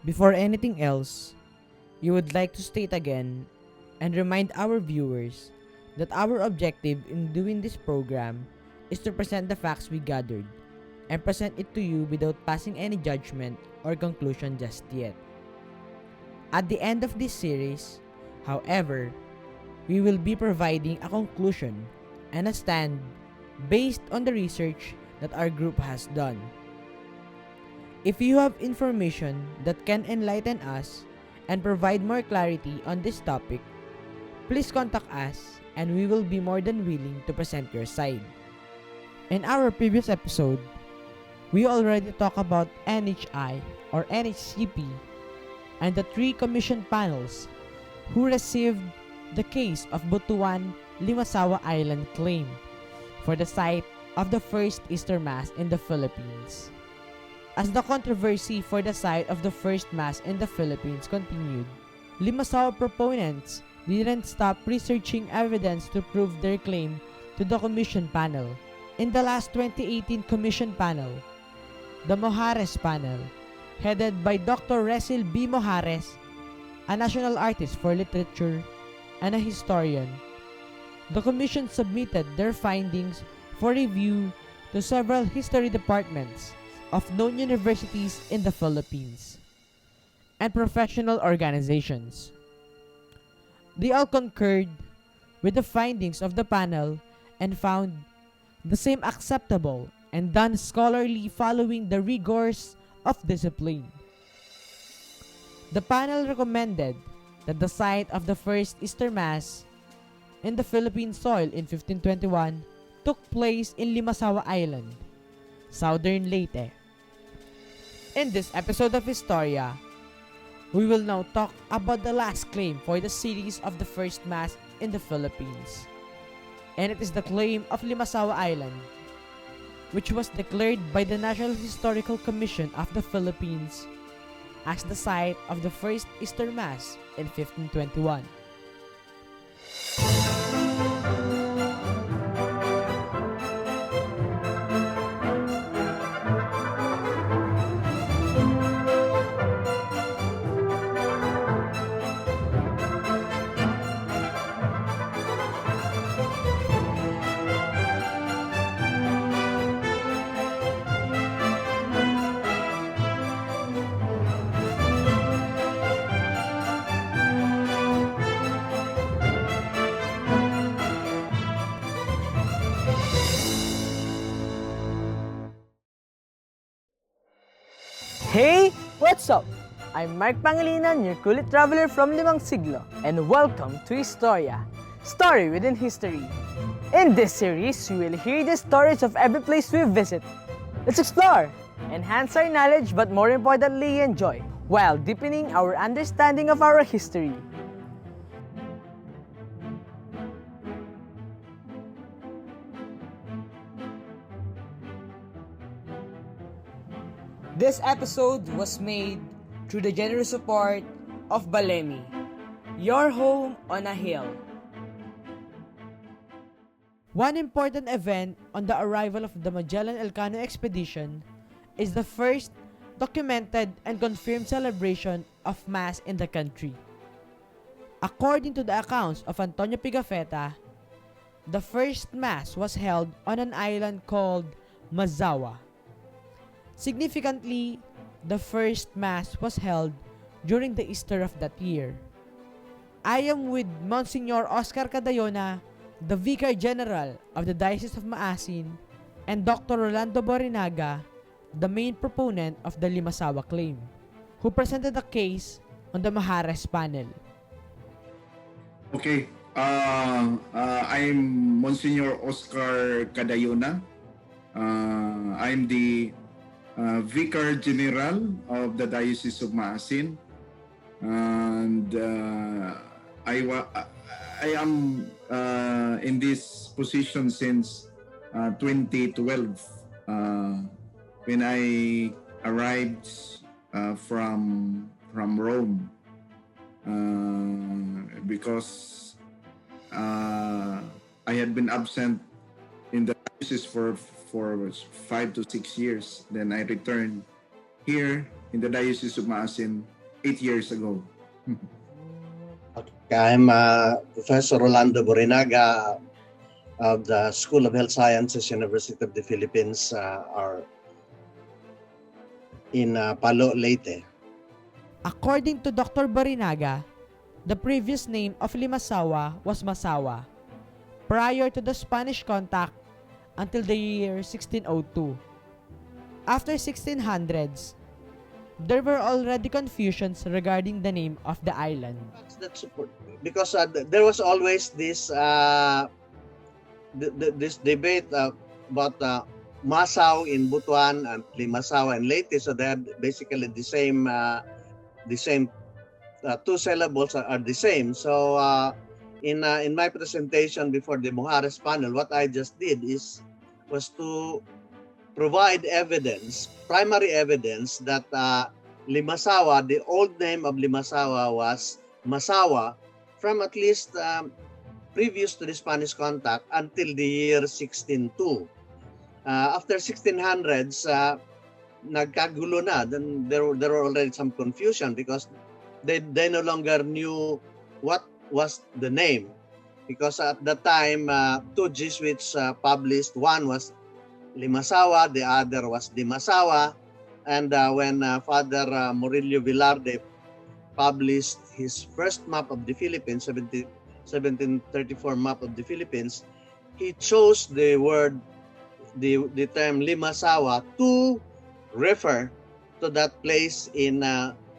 Before anything else, you would like to state again and remind our viewers that our objective in doing this program is to present the facts we gathered and present it to you without passing any judgment or conclusion just yet. At the end of this series, however, we will be providing a conclusion and a stand based on the research that our group has done. If you have information that can enlighten us and provide more clarity on this topic, please contact us and we will be more than willing to present your side. In our previous episode, we already talked about NHI or NHCP and the 3 commission panels who received the case of Butuan Limasawa Island claim for the site of the first Easter Mass in the Philippines. As the controversy for the site of the first Mass in the Philippines continued, Limasawa Proponents didn't stop researching evidence to prove their claim to the Commission Panel. In the last 2018 Commission Panel, the Mojares Panel, headed by Dr. Resil B. Muharras, a national artist for literature and a historian, the Commission submitted their findings for review to several history departments of known universities in the Philippines and professional organizations. They all concurred with the findings of the panel and found the same acceptable and done scholarly following the rigors of discipline. The panel recommended that the site of the first Easter Mass in the Philippine soil in 1521 took place in Limasawa Island, Southern Leyte. In this episode of Historia, we will now talk about the last claim for the series of the first Mass in the Philippines. And it is the claim of Limasawa Island, which was declared by the National Historical Commission of the Philippines as the site of the first Easter Mass in 1521. Hey, what's up? I'm Mark Pangilinan, your kulit traveler from Limang Siglo, and welcome to Historia, Story Within History. In this series, you will hear the stories of every place we visit. Let's explore, enhance our knowledge, but more importantly, enjoy, while deepening our understanding of our history. This episode was made through the generous support of Balemi, your home on a hill. One important event on the arrival of the Magellan Elcano expedition is the first documented and confirmed celebration of Mass in the country. According to the accounts of Antonio Pigafetta, the first Mass was held on an island called Mazawa. Significantly, the first Mass was held during the Easter of that year. I am with Monsignor Oscar Cadayona, the Vicar General of the Diocese of Maasin, and Dr. Rolando Borinaga, the main proponent of the Limasawa claim, who presented the case on the Mojares Panel. Okay, I'm Monsignor Oscar Cadayona. I'm the Vicar General of the Diocese of Maasin, and I am in this position since 2012 when I arrived from Rome because I had been absent in the diocese for 5 to 6 years. Then I returned here in the Diocese of Maasin 8 years ago. Okay, I'm Professor Rolando Borinaga of the School of Health Sciences, University of the Philippines, are in Palo, Leyte. According to Dr. Barinaga, the previous name of Limasawa was Masawa, prior to the Spanish contact until the year 1602. After 1600s, there were already confusions regarding the name of the island. That's because there was always this this debate about Masao in Butuan and Limasawa in Leyte, so they had basically the same two syllables are the same. So in my presentation before the Mojares panel, what I just did was to provide evidence, primary evidence that Limasawa, the old name of Limasawa was Masawa from at least previous to the Spanish contact until the year 1602. After 1600s, nagkagulo na. Then there were already some confusion because they no longer knew what was the name. Because at that time, two Jesuits published. One was Limasawa, the other was Limasawa. And when Father Murillo Velarde published his first map of the Philippines, 1734 map of the Philippines, he chose the term Limasawa to refer to that place in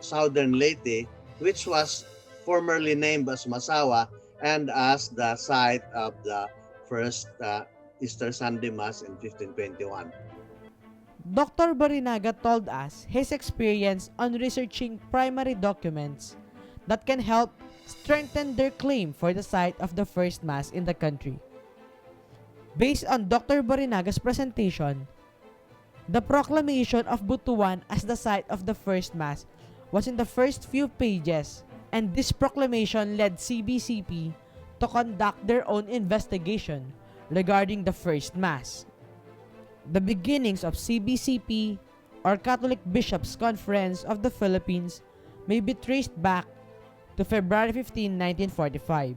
southern Leyte, which was formerly named as Masawa and as the site of the first Easter Sunday Mass in 1521. Dr. Barinaga told us his experience on researching primary documents that can help strengthen their claim for the site of the first Mass in the country. Based on Dr. Barinaga's presentation, the proclamation of Butuan as the site of the first Mass was in the first few pages, and this proclamation led CBCP to conduct their own investigation regarding the first Mass. The beginnings of CBCP, or Catholic Bishops' Conference of the Philippines, may be traced back to February 15, 1945,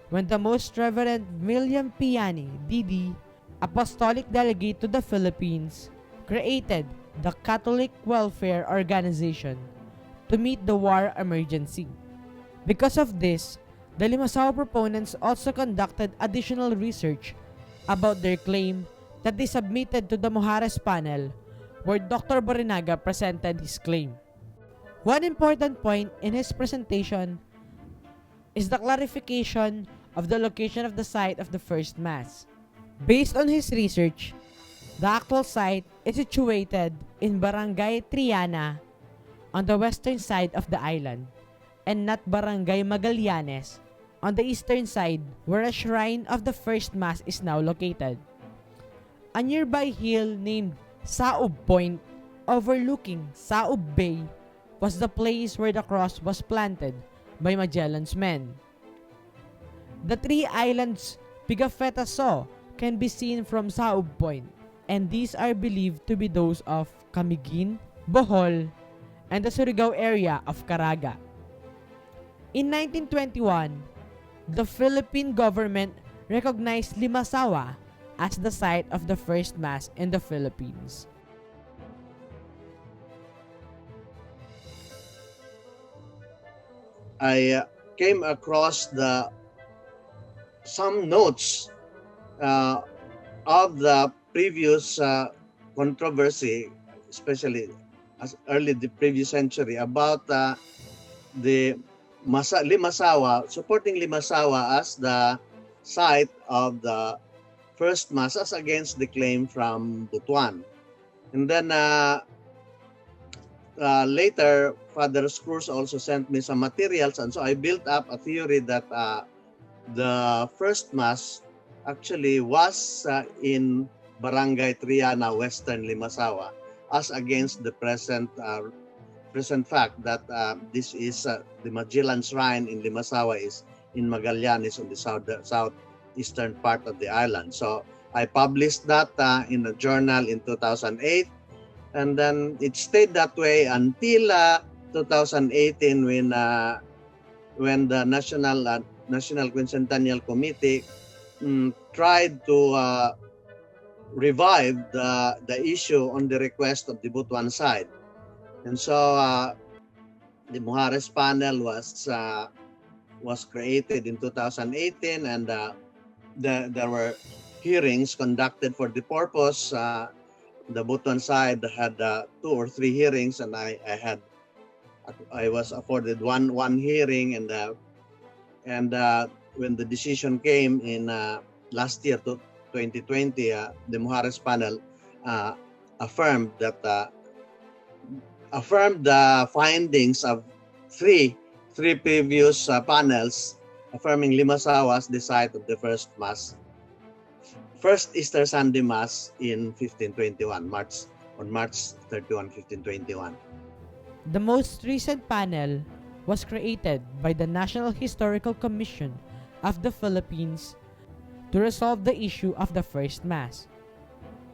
when the Most Reverend William Piani, D.D., Apostolic Delegate to the Philippines, created the Catholic Welfare Organization to meet the war emergency. Because of this, the Limasawa Proponents also conducted additional research about their claim that they submitted to the Mojares Panel, where Dr. Barinaga presented his claim. One important point in his presentation is the clarification of the location of the site of the first Mass. Based on his research, the actual site is situated in Barangay Triana on the western side of the island, and not Barangay Magallanes on the eastern side, where a shrine of the first Mass is now located. A nearby hill named Saub Point, overlooking Saub Bay, was the place where the cross was planted by Magellan's men. The three islands Pigafetta saw can be seen from Saub Point, and these are believed to be those of Camiguin, Bohol, and the Surigao area of Caraga. In 1921, the Philippine government recognized Limasawa as the site of the first Mass in the Philippines. I came across some notes of the previous controversy, especially as early the previous century, about the Limasawa, supporting Limasawa as the site of the first Mass as against the claim from Butuan. And then later, Father Scrooge also sent me some materials, and so I built up a theory that the first Mass actually was in Barangay Triana, Western Limasawa, as against the present fact that this is the Magellan Shrine in Limasawa is in Magallanes on the southeastern part of the island. So I published that in a journal in 2008, and then it stayed that way until 2018 when the National Quincentennial Committee tried to revive the issue on the request of the Butuan side. And so the Mojares Panel was created in 2018, and there were hearings conducted for the purpose. The Butuan side had 2 or 3 hearings, and I was afforded one hearing, and when the decision came in last year, 2020, the Muharras Panel affirmed the findings of three previous panels, affirming Limasawa as the site of the first Easter Sunday Mass in 1521, on March 31, 1521. The most recent panel was created by the National Historical Commission of the Philippines to resolve the issue of the first Mass,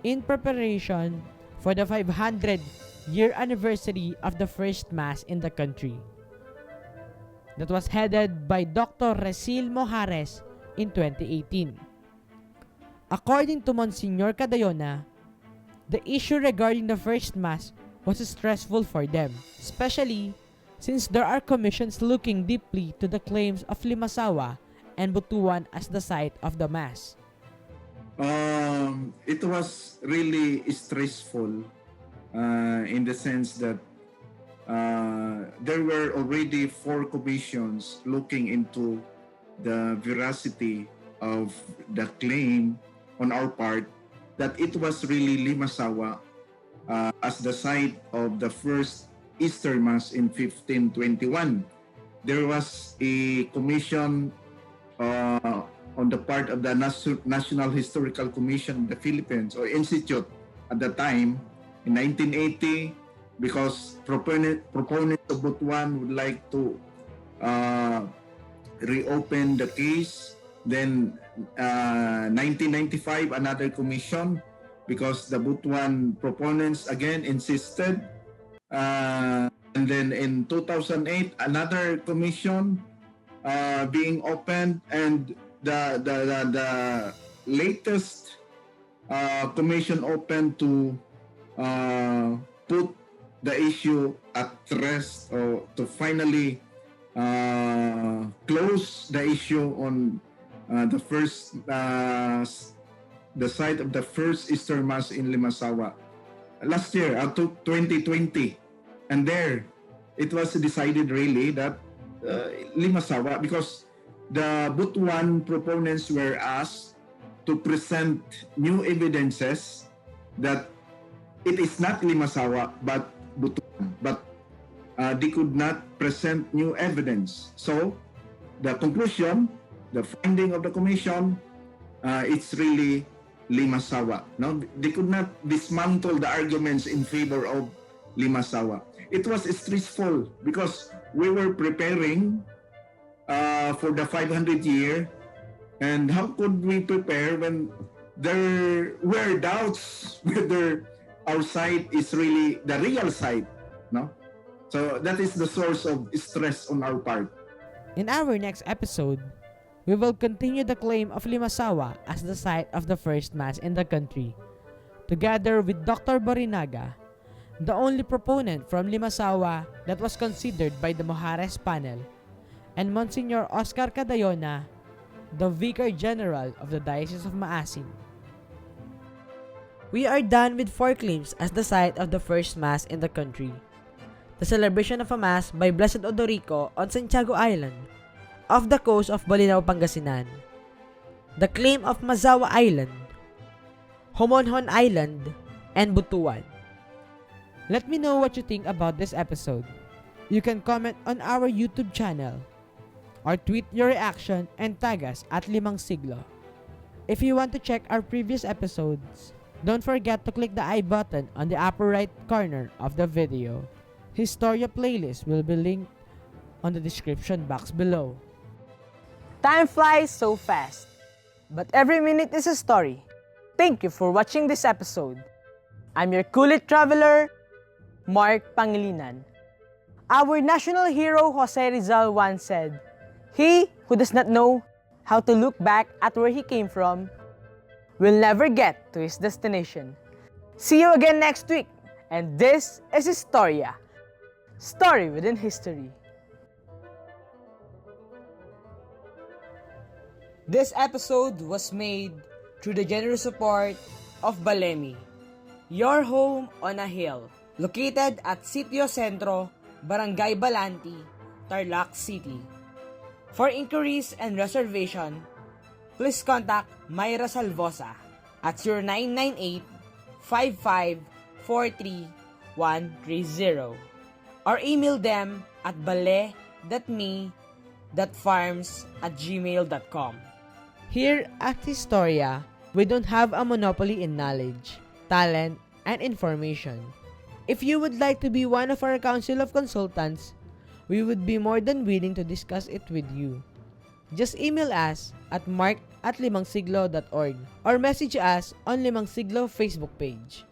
in preparation for the 500-year anniversary of the first Mass in the country. That was headed by Dr. Resil Muharras in 2018. According to Monsignor Cadayona, the issue regarding the first Mass was stressful for them, especially since there are commissions looking deeply to the claims of Limasawa and Butuan as the site of the Mass. It was really stressful in the sense that there were already 4 commissions looking into the veracity of the claim on our part that it was really Limasawa as the site of the first Easter Mass in 1521. There was a commission on the part of the National Historical Commission of the Philippines, or Institute at the time, in 1980, because proponents of Butuan would like to reopen the case. Then 1995, another commission, because the Butuan proponents again insisted. And then in 2008, another commission being opened, and the latest commission opened to put the issue at rest, or to finally close the issue on the site of the first Easter Mass in Limasawa last year, 2020. And there it was decided really that Limasawa, because the Butuan proponents were asked to present new evidences that it is not Limasawa but Butuan, but they could not present new evidence. So the conclusion, the finding of the commission, it's really Limasawa. No, they could not dismantle the arguments in favor of Limasawa. It was stressful because we were preparing for the 500 year, and how could we prepare when there were doubts whether our site is really the real site, no? So that is the source of stress on our part. In our next episode, we will continue the claim of Limasawa as the site of the first Mass in the country, together with Dr. Borinaga, the only proponent from Limasawa that was considered by the Mojares Panel, and Monsignor Oscar Cadayona, the Vicar General of the Diocese of Maasin. We are done with 4 claims as the site of the first Mass in the country. The celebration of a Mass by Blessed Odorico on Santiago Island, off the coast of Bolinao, Pangasinan. The claim of Limasawa Island, Homonhon Island, and Butuan. Let me know what you think about this episode. You can comment on our YouTube channel, or tweet your reaction and tag us at Limang Siglo. If you want to check our previous episodes, don't forget to click the I button on the upper right corner of the video. Historia playlist will be linked on the description box below. Time flies so fast, but every minute is a story. Thank you for watching this episode. I'm your kulit traveler, Mark Pangilinan. Our national hero Jose Rizal once said, "He who does not know how to look back at where he came from will never get to his destination." See you again next week, and this is Historia, story within history. This episode was made through the generous support of Balemi, your home on a hill, located at Sitio Centro, Barangay Balanti, Tarlac City. For inquiries and reservation, please contact Myra Salvosa at 0998-5543-130 or email them at bale.me.farms@gmail.com. Here at Historia, we don't have a monopoly in knowledge, talent, and information. If you would like to be one of our council of consultants, we would be more than willing to discuss it with you. Just email us at mark@limangsiglo.org or message us on Limang Siglo Facebook page.